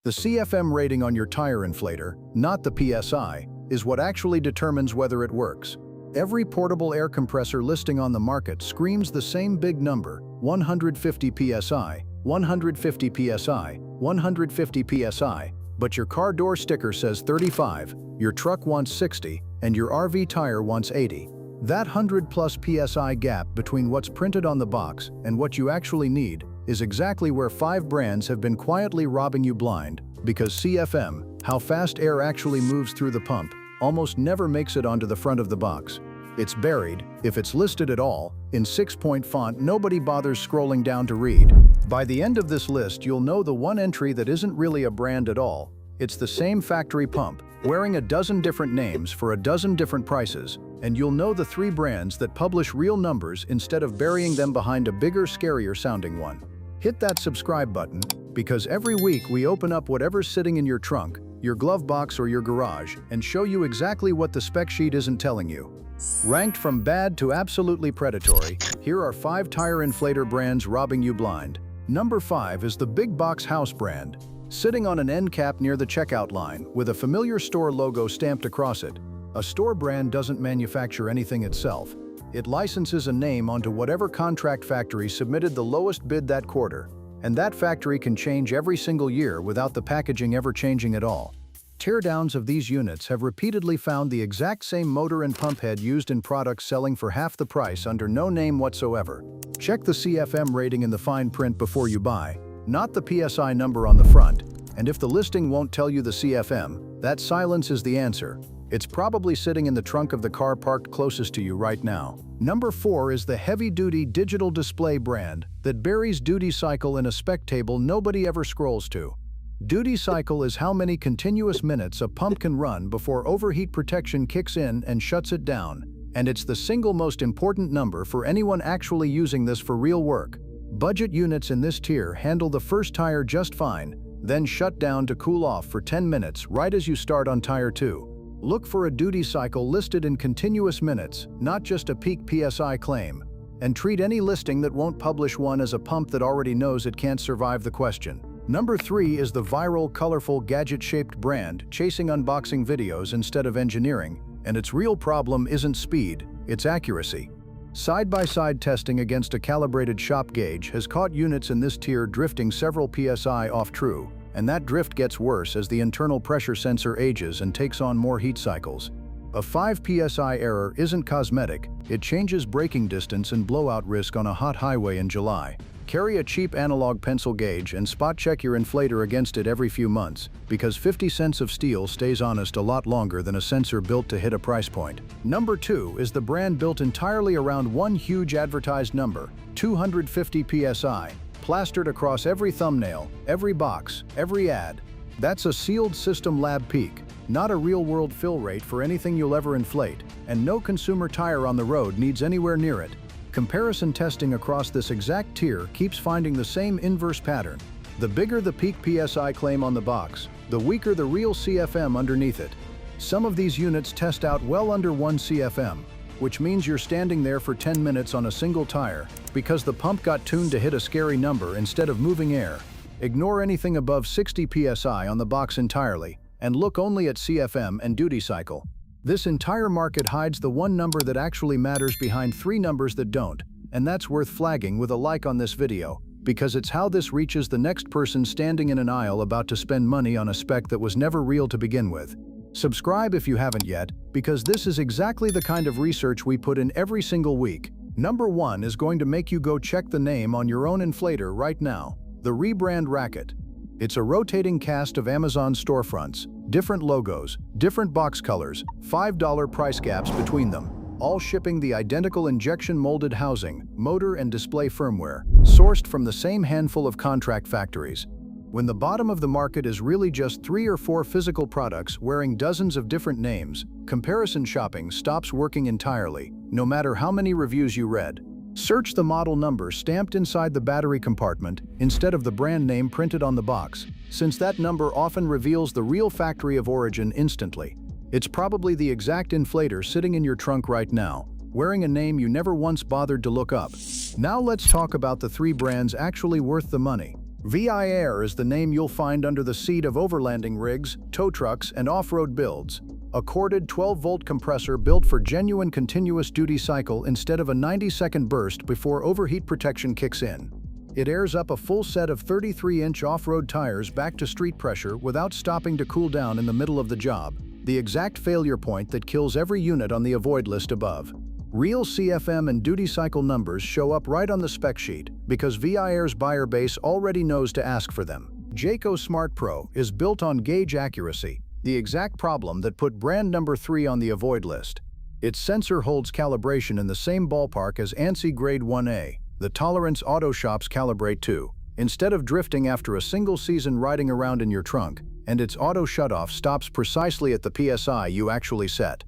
The CFM rating on your tire inflator, not the PSI, is what actually determines whether it works. Every portable air compressor listing on the market screams the same big number: 150 PSI, 150 PSI, 150 PSI, but your car door sticker says 35, your truck wants 60, and your RV tire wants 80. That 100+ PSI gap between what's printed on the box and what you actually need is exactly where 5 brands have been quietly robbing you blind, because CFM, how fast air actually moves through the pump, almost never makes it onto the front of the box. It's buried, if it's listed at all, in 6-point font nobody bothers scrolling down to read. By the end of this list, you'll know the one entry that isn't really a brand at all. It's the same factory pump, wearing a dozen different names for a dozen different prices, and you'll know the 3 brands that publish real numbers instead of burying them behind a bigger, scarier sounding one. Hit that subscribe button, because every week we open up whatever's sitting in your trunk, your glove box or your garage, and show you exactly what the spec sheet isn't telling you. Ranked from bad to absolutely predatory, here are 5 tire inflator brands robbing you blind. Number 5 is the Big Box House brand. Sitting on an end cap near the checkout line, with a familiar store logo stamped across it. A store brand doesn't manufacture anything itself. It licenses a name onto whatever contract factory submitted the lowest bid that quarter, and that factory can change every single year without the packaging ever changing at all. Teardowns of these units have repeatedly found the exact same motor and pump head used in products selling for half the price under no name whatsoever. Check the CFM rating in the fine print before you buy, not the PSI number on the front, and if the listing won't tell you the CFM, that silence is the answer. It's probably sitting in the trunk of the car parked closest to you right now. Number 4 is the heavy-duty digital display brand that buries duty cycle in a spec table nobody ever scrolls to. Duty cycle is how many continuous minutes a pump can run before overheat protection kicks in and shuts it down, and it's the single most important number for anyone actually using this for real work. Budget units in this tier handle the first tire just fine, then shut down to cool off for 10 minutes right as you start on tire 2. Look for a duty cycle listed in continuous minutes, not just a peak PSI claim, and treat any listing that won't publish one as a pump that already knows it can't survive the question. Number 3 is the viral, colorful, gadget-shaped brand chasing unboxing videos instead of engineering, and its real problem isn't speed, it's accuracy. Side-by-side testing against a calibrated shop gauge has caught units in this tier drifting several PSI off true, and that drift gets worse as the internal pressure sensor ages and takes on more heat cycles. A 5 PSI error isn't cosmetic, it changes braking distance and blowout risk on a hot highway in July. Carry a cheap analog pencil gauge and spot check your inflator against it every few months, because 50 cents of steel stays honest a lot longer than a sensor built to hit a price point. Number 2 is the brand built entirely around one huge advertised number, 250 PSI, plastered across every thumbnail, every box, every ad. That's a sealed system lab peak, not a real-world fill rate for anything you'll ever inflate, and no consumer tire on the road needs anywhere near it. Comparison testing across this exact tier keeps finding the same inverse pattern. The bigger the peak PSI claim on the box, the weaker the real CFM underneath it. Some of these units test out well under 1 CFM, which means you're standing there for 10 minutes on a single tire because the pump got tuned to hit a scary number instead of moving air. Ignore anything above 60 PSI on the box entirely, and look only at CFM and duty cycle. This entire market hides the one number that actually matters behind 3 numbers that don't, and that's worth flagging with a like on this video, because it's how this reaches the next person standing in an aisle about to spend money on a spec that was never real to begin with. Subscribe if you haven't yet, because this is exactly the kind of research we put in every single week. Number 1 is going to make you go check the name on your own inflator right now, the Rebrand Racket. It's a rotating cast of Amazon storefronts, different logos, different box colors, $5 price gaps between them, all shipping the identical injection molded housing, motor and display firmware, sourced from the same handful of contract factories. When the bottom of the market is really just 3 or 4 physical products wearing dozens of different names, comparison shopping stops working entirely, no matter how many reviews you read. Search the model number stamped inside the battery compartment instead of the brand name printed on the box, since that number often reveals the real factory of origin instantly. It's probably the exact inflator sitting in your trunk right now, wearing a name you never once bothered to look up. Now let's talk about the 3 brands actually worth the money. VIR is the name you'll find under the seat of overlanding rigs, tow trucks, and off-road builds. A corded 12-volt compressor built for genuine continuous duty cycle instead of a 90-second burst before overheat protection kicks in. It airs up a full set of 33-inch off-road tires back to street pressure without stopping to cool down in the middle of the job, the exact failure point that kills every unit on the avoid list above. Real CFM and duty cycle numbers show up right on the spec sheet because VIR's buyer base already knows to ask for them. Jaco SmartPro is built on gauge accuracy, the exact problem that put brand number 3 on the avoid list. Its sensor holds calibration in the same ballpark as ANSI Grade 1A, the tolerance auto shops calibrate to, instead of drifting after a single season riding around in your trunk, and its auto shutoff stops precisely at the PSI you actually set.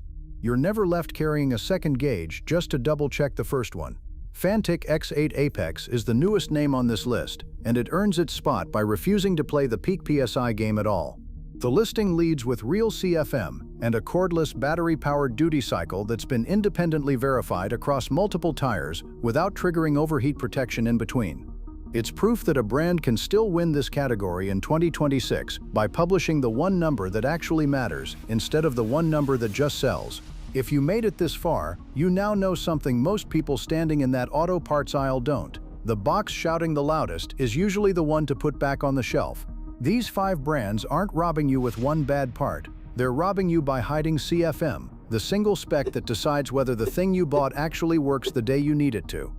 You're never left carrying a second gauge just to double-check the first one. Fanttik X8 Apex is the newest name on this list, and it earns its spot by refusing to play the peak PSI game at all. The listing leads with real CFM and a cordless battery-powered duty cycle that's been independently verified across multiple tires without triggering overheat protection in between. It's proof that a brand can still win this category in 2026 by publishing the one number that actually matters instead of the one number that just sells. If you made it this far, you now know something most people standing in that auto parts aisle don't. The box shouting the loudest is usually the one to put back on the shelf. These 5 brands aren't robbing you with one bad part. They're robbing you by hiding CFM, the single spec that decides whether the thing you bought actually works the day you need it to.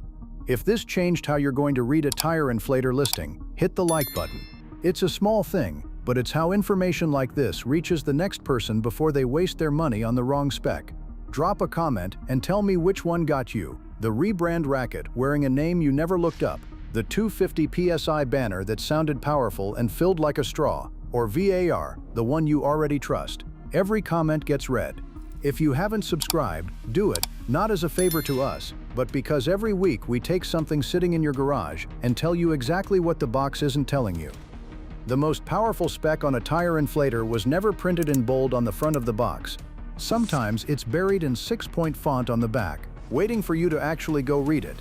If this changed how you're going to read a tire inflator listing, hit the like button. It's a small thing, but it's how information like this reaches the next person before they waste their money on the wrong spec. Drop a comment and tell me which one got you: the Rebrand Racket wearing a name you never looked up, the 250 PSI banner that sounded powerful and filled like a straw, or VAR, the one you already trust. Every comment gets read. If you haven't subscribed, do it, not as a favor to us, but because every week we take something sitting in your garage and tell you exactly what the box isn't telling you. The most powerful spec on a tire inflator was never printed in bold on the front of the box. Sometimes it's buried in 6-point font on the back, waiting for you to actually go read it.